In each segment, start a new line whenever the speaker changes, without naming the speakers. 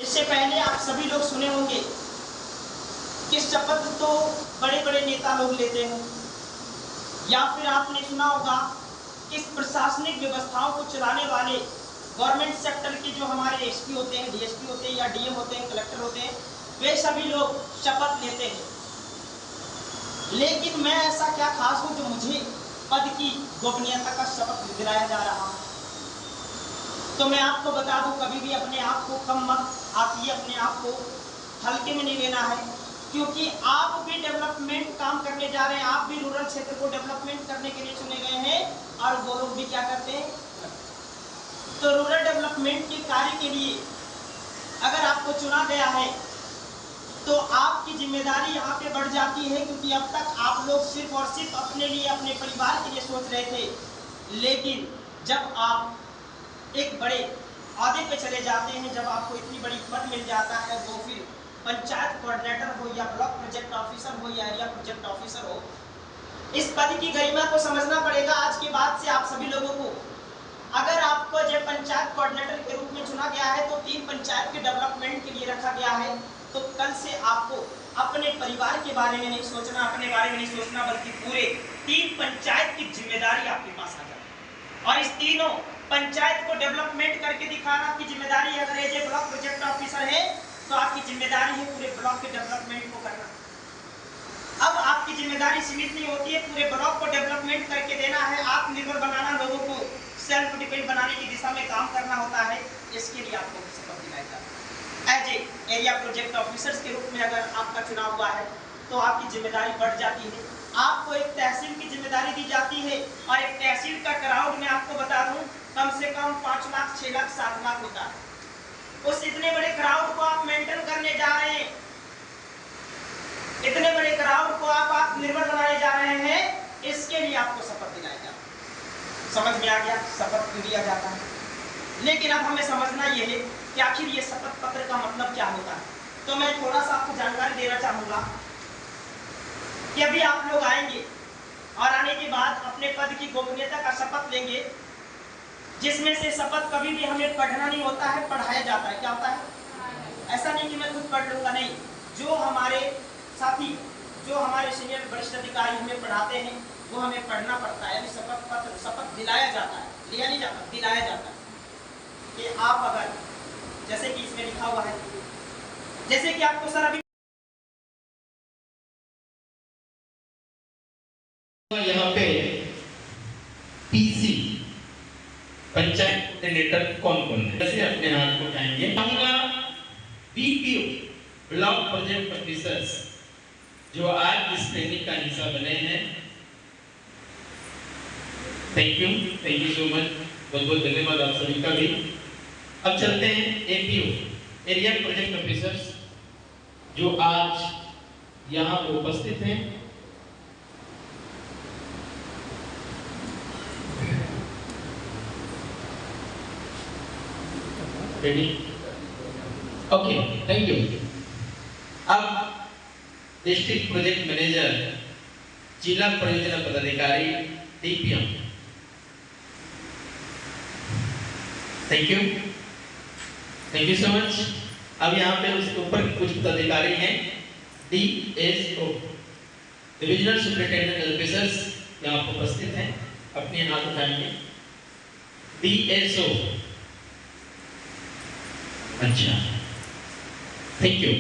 इससे पहले आप सभी लोग सुने होंगे कि शपथ तो बड़े बड़े नेता लोग लेते हैं, या फिर आपने सुना होगा कि प्रशासनिक व्यवस्थाओं को चलाने वाले गवर्नमेंट सेक्टर के जो हमारे एसपी होते हैं, डीएसपी होते हैं या डीएम होते हैं, कलेक्टर होते हैं, वे सभी लोग शपथ लेते हैं। लेकिन मैं ऐसा क्या खास हूं जो मुझे पद की गोपनीयता का शपथ दिलाया जा रहा है? तो मैं आपको बता दूं, कभी भी अपने आप को कम मत आंकिए, अपने आप को हल्के में नहीं लेना है, क्योंकि आप भी डेवलपमेंट काम करने जा रहे हैं। आप भी रूरल क्षेत्र को डेवलपमेंट करने के लिए चुने गए हैं, और वो लोग भी क्या करते हैं। तो रूरल डेवलपमेंट के कार्य के लिए अगर आपको चुना गया है तो आपकी जिम्मेदारी यहाँ पे बढ़ जाती है, क्योंकि अब तक आप लोग सिर्फ और सिर्फ अपने लिए, अपने परिवार के लिए सोच रहे थे। लेकिन जब आप एक बड़े औहदे पे चले जाते हैं, जब आपको इतनी बड़ी पद मिल जाता है, वो फिर पंचायत कोऑर्डिनेटर हो या ब्लॉक प्रोजेक्ट ऑफिसर हो या एरिया प्रोजेक्ट ऑफिसर हो, इस पद की गरिमा को समझना पड़ेगा आज के बाद से आप सभी लोगों को। अगर आपको जब पंचायत कोऑर्डिनेटर के रूप में चुना गया है तो 3 पंचायत के डेवलपमेंट के लिए रखा गया है, तो कल से आपको अपने परिवार के बारे में नहीं सोचना, अपने बारे में नहीं सोचना, बल्कि पूरे 3 पंचायत की जिम्मेदारी आपके पास आ जाए। और इस तीनों पंचायत को डेवलपमेंट करके दिखाना आपकी जिम्मेदारी है। अगर as a block project officer है तो आपकी जिम्मेदारी है पूरे ब्लॉक के डेवलपमेंट को करना। अब आपकी जिम्मेदारी सीमित नहीं होती है, पूरे ब्लॉक को डेवलपमेंट करके देना है, आत्मनिर्भर बनाना, लोगों को सेल्फ डिपेंड बनाने की दिशा में काम करना होता है। इसके लिए आपको शपथ दिलाई जाती है। As a area project officers के रूप में अगर आपका चुनाव हुआ है तो आपकी जिम्मेदारी बढ़ जाती है। आपको एक तहसील की जिम्मेदारी दी जाती है, और एक तहसील का क्राउड मैं आपको बता दूं कम से कम 5 लाख, 6 लाख, 7 लाख होता है। उस इतने बड़े क्राउड को आप मेंटेन करने जा रहे हैं, इतने बड़े क्राउड को आप आत्मनिर्भर बनाने जा रहे हैं, इसके लिए आपको शपथ दिलाई जाती है। समझ में आ गया शपथ क्यों दिया जाता है? लेकिन अब हमें समझना यह है कि आखिर ये शपथ पत्र का मतलब क्या होता है। तो मैं थोड़ा सा आपको जानकारी देना चाहूंगा कि अभी आप लोग आएंगे और आने के बाद अपने पद की गोपनीयता का शपथ लेंगे, जिसमें से शपथ कभी भी हमें पढ़ना नहीं होता है, पढ़ाया जाता है। क्या होता है? ऐसा नहीं कि मैं खुद पढ़ लूंगा, नहीं, जो हमारे साथी, जो हमारे सीनियर वरिष्ठ अधिकारी हमें पढ़ाते हैं वो हमें पढ़ना पड़ता है। शपथ पत्र, शपथ दिलाया जाता है, लिया नहीं जाता, दिलाया जाता है कि आप अगर, जैसे कि इसमें लिखा हुआ है, जैसे कि आपको सर अभी
यहाँ पे पीसी पंचायत कोऑर्डिनेटर कौन कौन है, जैसे अपने हाथ को उठाएंगे। कहूँगा बीपीओ ब्लॉक प्रोजेक्ट ऑफिसर्स जो आज इस ट्रेनिंग का हिस्सा बने हैं, थैंक यू सो मच, बहुत बहुत धन्यवाद आप सभी का भी। अब चलते हैं एपीओ एरिया प्रोजेक्ट ऑफिसर्स जो आज यहाँ पर उपस्थित हैं। रेडी? Okay, thank you. अब डिस्ट्रिक्ट प्रोजेक्ट मैनेजर, जिला परियोजना पदाधिकारी, DPM, thank you so much. अब यहाँ पे उसके ऊपर कुछ पदाधिकारी हैं, डीएसओ डिविजनल सुपरिटेंडेंट ऑफिसर्स यहाँ पर उपस्थित हैं, अपने हाथ उठाएंगे। डीएसओ, अच्छा, थैंक यू।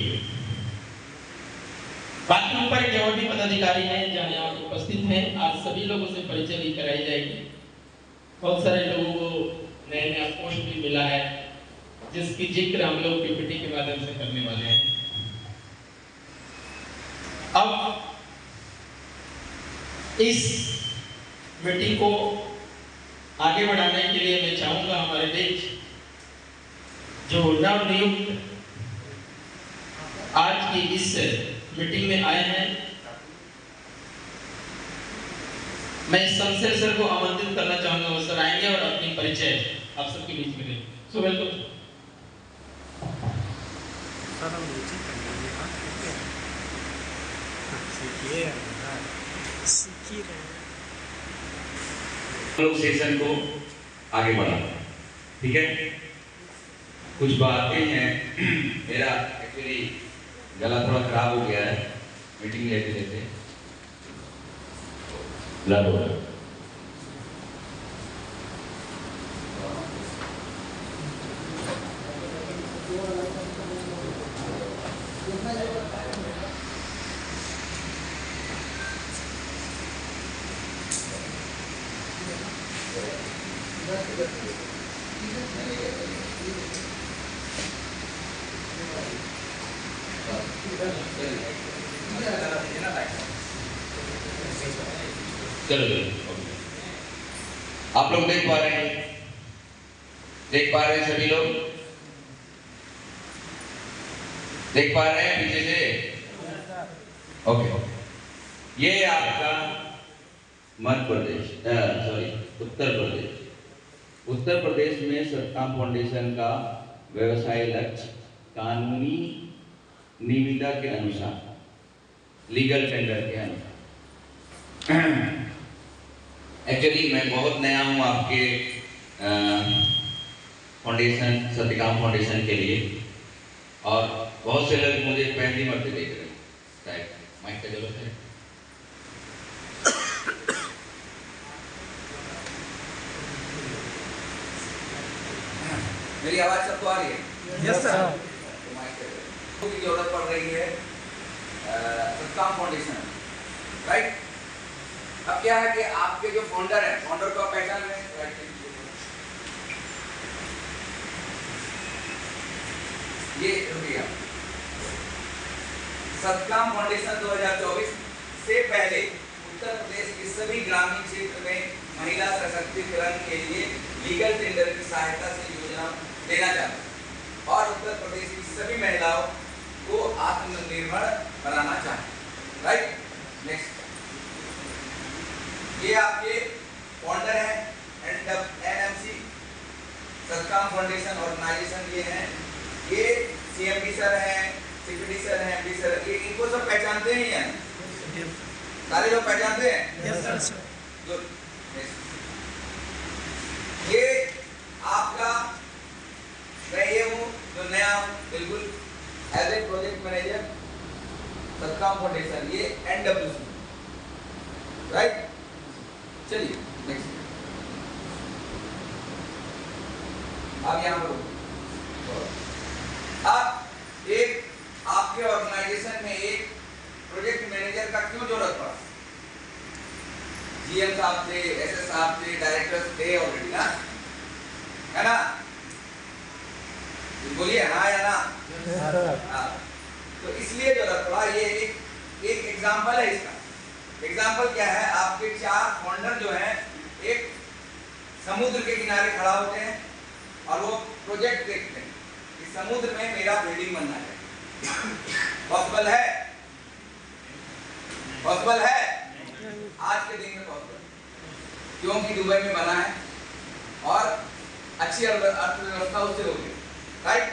बाकी ऊपर के और भी पदाधिकारी हैं जहाँ यहाँ उपस्थित हैं, आज सभी लोगों से परिचय भी कराई जाएगी। बहुत सारे लोगों को नया नया पोस्ट भी मिला है, जिसकी जिक्र हम लोग पीपीटी के माध्यम से करने वाले हैं। अब इस मीटिंग को आगे बढ़ाने के लिए मैं चाहूंगा हमारे बीच जो नवनियुक्त आज की इस मीटिंग में आए हैं, मैं शमशेर सर को आमंत्रित करना चाहूंगा। वो सर आएंगे और अपनी परिचय आप सबके बीच में देंगे। So welcome.
लोग सेशन को आगे बढ़ा, ठीक है। कुछ बातें हैं। मेरा एक्चुअली गला थोड़ा खराब हो गया है मीटिंग लेते लेते, ब्लड हो रहा है। चलो आप लोग देख पा रहे हैं, सभी लोग देख पा रहे हैं पीछे से? ओके, ये आपका मध्य प्रदेश, सॉरी उत्तर प्रदेश। उत्तर प्रदेश में सत्ताम फाउंडेशन का व्यवसाय लक्ष्य कानूनी निविदा के अनुसार, लीगल टेंडर के अनुसार। एक्चुअली मैं बहुत नया हूँ आपके फाउंडेशन, सत्यकाम फाउंडेशन के लिए, और बहुत से लोग मुझे पहली मर्तबा देख रहे हैं। शायद माइक का जरूरत है। मेरी आवाज सबको आ रही है?
Yes sir.
की जरूरत पड़ रही है सत्ताम फाउंडेशन, राइट? अब क्या है कि आपके जो फाउंडर है, फाउंडर को आप पहचान रहे हैं, राइट? ये रुकिए, सत्ताम फाउंडेशन 2024 से पहले उत्तर प्रदेश के सभी ग्रामीण क्षेत्र में महिला सशक्तिकरण के लिए लीगल टेंडर की सहायता से योजना देना चाहता है और उत्तर प्रदेश की सभी महिलाओं को आत्मनिर्भर बनाना चाहते हैं, राइट? नेक्स्ट, ये आपके फाउंडर हैं NMC सत्ताम फाउंडेशन ऑर्गेनाइजेशन, ये हैं, ये CMD सर हैं, CPD सर हैं, MD सर, ये इनको सब पहचानते हैं या सारे लोग पहचानते हैं?
Yes sir.
गुड। ये आपका, मैं ये हूँ जो नया हूँ बिल्कुल, as a project manager Sattam foundation, ये NWC, राइट? चलिए नेक्स्ट, अब यहाँ पर अब एक आपके ऑर्गेनाइजेशन में एक प्रोजेक्ट मैनेजर का क्यों जरूरत पड़ा? GM साहब थे, SS साहब थे, डायरेक्टर्स थे ऑलरेडी ना, है ना? बोलिए हाँ या ना? हाँ। तो इसलिए जरूरत पड़ा। ये एक एग्जाम्पल है इसका। एग्जाम्पल क्या है? आपके 4 फाउंडर जो हैं, एक समुद्र के किनारे खड़ा होते हैं और वो प्रोजेक्ट देखते हैं कि समुद्र में मेरा बिल्डिंग बनना है। पॉसिबल है? पॉसिबल है? आज के दिन में पॉसिबल, क्योंकि दुबई में बना है और अच्छी अर्थव्यवस्था उससे होगी, राइट?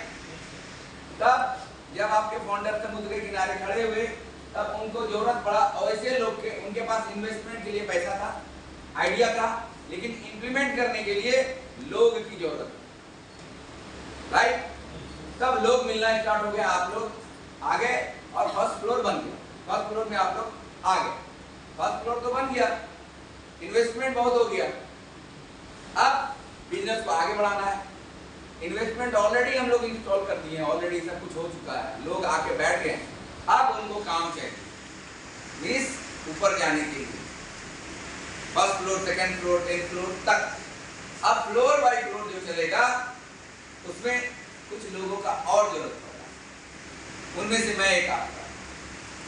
तब जब आपके फाउंडर समुद्र के किनारे खड़े हुए, तब उनको जरूरत पड़ा, और ऐसे लोग के उनके पास इन्वेस्टमेंट के लिए पैसा था, आइडिया था, लेकिन इंप्लीमेंट करने के लिए लोग की जरूरत, राइट? तब लोग मिलना स्टार्ट हो गया, आप लोग आ गए और फर्स्ट फ्लोर बन गया। फर्स्ट फ्लोर में आप लोग आ गए, फर्स्ट फ्लोर तो बन गया, इन्वेस्टमेंट बहुत हो गया। अब बिजनेस को आगे बढ़ाना है, इन्वेस्टमेंट ऑलरेडी हम लोग इंस्टॉल कर दिए हैं, ऑलरेडी सब कुछ हो चुका है, लोग आके बैठ गए। अब उनको काम चाहिए इस ऊपर जाने के लिए, first floor, second floor, 10th floor तक। अब फ्लोर बाय फ्लोर जो चलेगा उसमें कुछ लोगों का और जरूरत पड़ेगा, उनमें से मैं एक आता।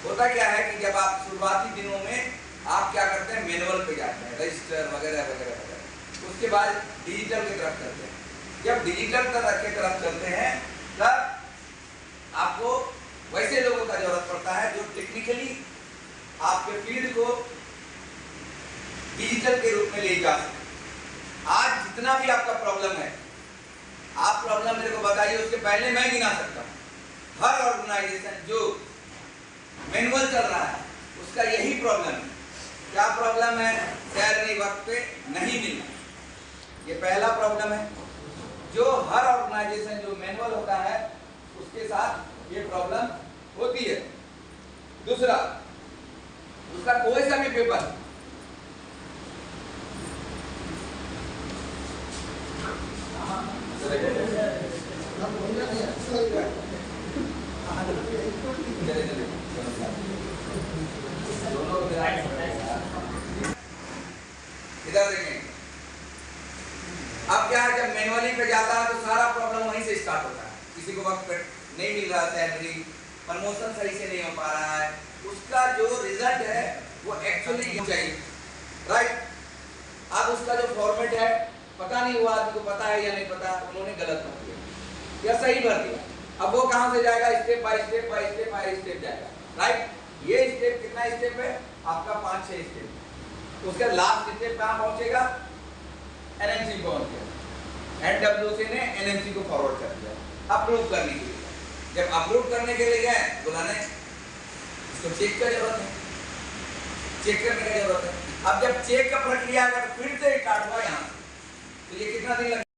होता क्या है कि जब आप शुरुआती दिनों में आप क्या करते हैं, मैनुअल पे जाते हैं, रजिस्टर वगैरह वगैरह वगैरह, उसके बाद डिजिटल की तरफ चलते हैं। जब डिजिटल की तरफ चलते हैं तब आपको वैसे लोगों का जरूरत पड़ता है जो टेक्निकली आपके फील्ड को डिजिटल के रूप में ले जा सके। आज जितना भी आपका प्रॉब्लम है, आप प्रॉब्लम मेरे को बताइए, उसके पहले मैं गिना सकता हूँ। हर ऑर्गेनाइजेशन जो मैनुअल चल रहा है उसका यही प्रॉब्लम है। क्या प्रॉब्लम है? सैलरी वक्त पे नहीं मिलना, ये पहला प्रॉब्लम है। जो हर ऑर्गेनाइजेशन जो मैनुअल होता है उसके साथ ये प्रॉब्लम होती है। दूसरा, उसका कोई सा भी पेपर इधर देखें। अब क्या है, जब मैनुअली पे जाता है तो सारा प्रॉब्लम वहीं से स्टार्ट होता है। किसी को वक्त पे नहीं मिल रहा, सैलरी प्रमोशन सही से नहीं हो पा रहा है, उसका जो रिजल्ट है वो एक्चुअली चाहिए, राइट। अब उसका जो फॉर्मेट है पता नहीं हुआ, आदमी को पता है या नहीं पता, उन्होंने गलत भर दिया या सही भर दिया। अब वो कहां से जाएगा, step by step by step by step जाएगा, राइट। ये स्टेप कितना स्टेप है आपका, 5-6 स्टेप। उसके लास्ट स्टेप कहां पहुंचेगा, एनएमसी पहुंच गया। एनडब्ल्यूसी ने एनएमसी को फॉरवर्ड कर दिया अप्रूव करने के लिए। जब अप्रूव करने के लिए गए, बुलाने इसको चेक का जरूरत है, चेक करने की जरूरत है। अब जब चेक का प्रक्रिया अगर फिर से स्टार्ट हुआ यहाँ, तो ये कितना दिन लग